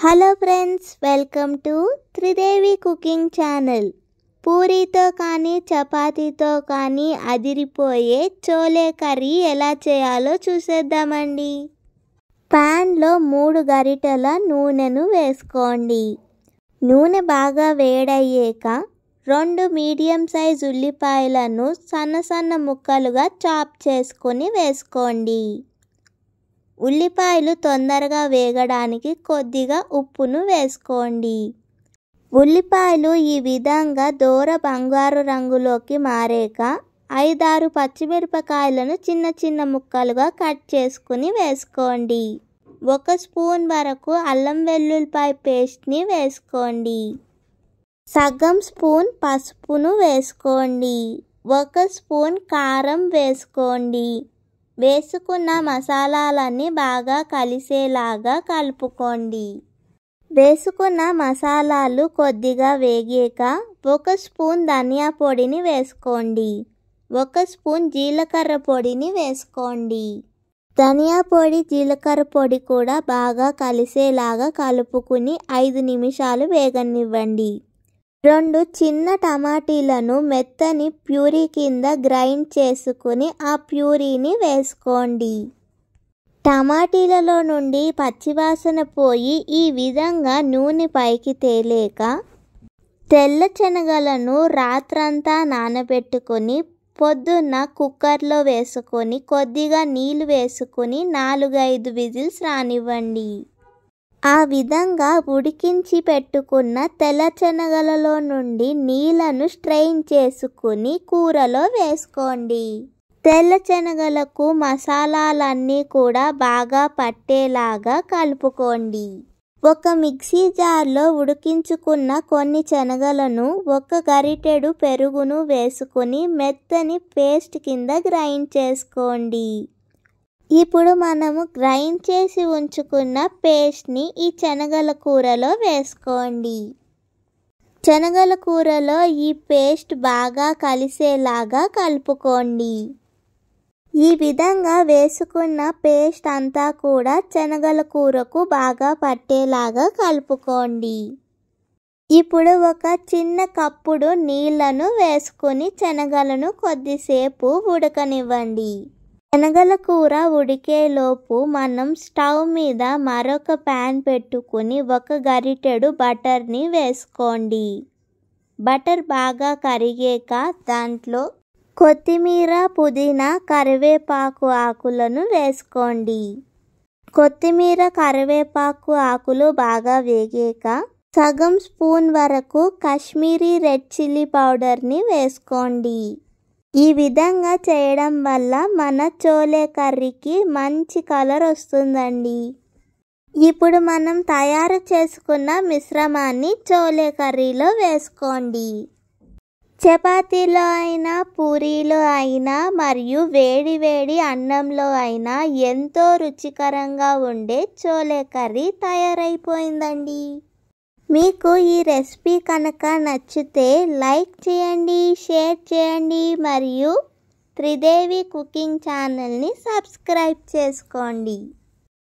Hello friends, welcome to Tridevi cooking channel. పూరీతో కానీ చపాతీతో కానీ అదిరిపోయే చోలే కర్రీ ఎలా చేయాలో చూసేద్దామండి. ప్యాన్లో 3 గరిటెల నూనెను వేసుకోండి. నూనె బాగా వేడయ్యాక 2 మీడియం సైజ్ ఉల్లిపాయలను సన్న ముక్కలుగా చాప్ చేసుకొని వేసుకోండి. ఉల్లిపాయలు తొందరగా వేగడానికి కొద్దిగా ఉప్పును వేసుకోండి. ఉల్లిపాయలు ఈ విధంగా దోర బంగారు రంగులోకి మారాక 5-6 పచ్చిమిరపకాయలను చిన్న ముక్కలుగా కట్ చేసుకుని వేసుకోండి. 1 స్పూన్ వరకు అల్లం వెల్లుల్లిపాయ పేస్ట్ని వేసుకోండి. సగం స్పూన్ పసుపును వేసుకోండి. 1 స్పూన్ కారం వేసుకోండి. వేసుకున్న మసాలాలన్నీ బాగా కలిసేలాగా కలుపుకోండి. వేసుకున్న మసాలాలు కొద్దిగా వేగాక 1 స్పూన్ ధనియా పొడిని వేసుకోండి. 1 స్పూన్ జీలకర్ర పొడిని వేసుకోండి. ధనియా పొడి, జీలకర్ర పొడి కూడా బాగా కలిసేలాగా కలుపుకుని 5 నిమిషాలు వేగనివ్వండి. 2 చిన్న టమాటీలను మెత్తని ప్యూరీ కింద గ్రైండ్ చేసుకుని ఆ ప్యూరీని వేసుకోండి. టమాటీలలో నుండి పచ్చివాసన పోయి ఈ విధంగా నూనె పైకి తేలేక తెల్ల శనగలను రాత్రంతా నానబెట్టుకొని పొద్దున్న కుక్కర్లో వేసుకొని కొద్దిగా నీళ్లు వేసుకొని 4-5 విజిల్స్ రానివ్వండి. ఆ విధంగా ఉడికించి పెట్టుకున్న తెల్ల శనగలలో నుండి నీళ్లను స్ట్రెయిన్ చేసుకుని కూరలో వేసుకోండి. తెల్ల శనగలకు మసాలాలన్నీ కూడా బాగా పట్టేలాగా కలుపుకోండి. ఒక మిక్సీ జార్లో ఉడికించుకున్న కొన్ని శనగలను 1 గరిటెడు పెరుగును వేసుకొని మెత్తని పేస్ట్ కింద గ్రైండ్ చేసుకోండి. ఇప్పుడు మనము గ్రైండ్ చేసి ఉంచుకున్న పేస్ట్ని ఈ శనగల కూరలో వేసుకోండి. శనగల కూరలో ఈ పేస్ట్ బాగా కలిసేలాగా కలుపుకోండి. ఈ విధంగా వేసుకున్న పేస్ట్ అంతా కూడా శనగల కూరకు బాగా పట్టేలాగా కలుపుకోండి. ఇప్పుడు ఒక చిన్న కప్పుడు నీళ్లను వేసుకొని శనగలను కొద్దిసేపు ఉడకనివ్వండి. శనగల కూర ఉడికేలోపు మనం స్టవ్ మీద మరొక ప్యాన్ పెట్టుకుని 1 గరిటెడు బటర్ని వేసుకోండి. బటర్ బాగా కరిగాక దాంట్లో కొత్తిమీర, పుదీనా, కరివేపాకు ఆకులను వేసుకోండి. కొత్తిమీర, కరివేపాకు ఆకులు బాగా వేగాక సగం స్పూన్ వరకు కాశ్మీరీ రెడ్ చిల్లీ పౌడర్ని వేసుకోండి. ఈ విధంగా చేయడం వల్ల మన చోలే కర్రీకి మంచి కలర్ వస్తుందండి. ఇప్పుడు మనం తయారు చేసుకున్న మిశ్రమాన్ని చోలే కర్రీలో వేసుకోండి. చపాతీలో అయినా, పూరీలో అయినా మరియు వేడి అన్నంలో అయినా ఎంతో రుచికరంగా ఉండే చోలే కర్రీ తయారైపోయిందండి. మీకు ఈ రెసిపీ కనుక నచ్చితే లైక్ చేయండి, షేర్ చేయండి మరియు త్రిదేవి కుకింగ్ ఛానల్ని సబ్స్క్రైబ్ చేసుకోండి.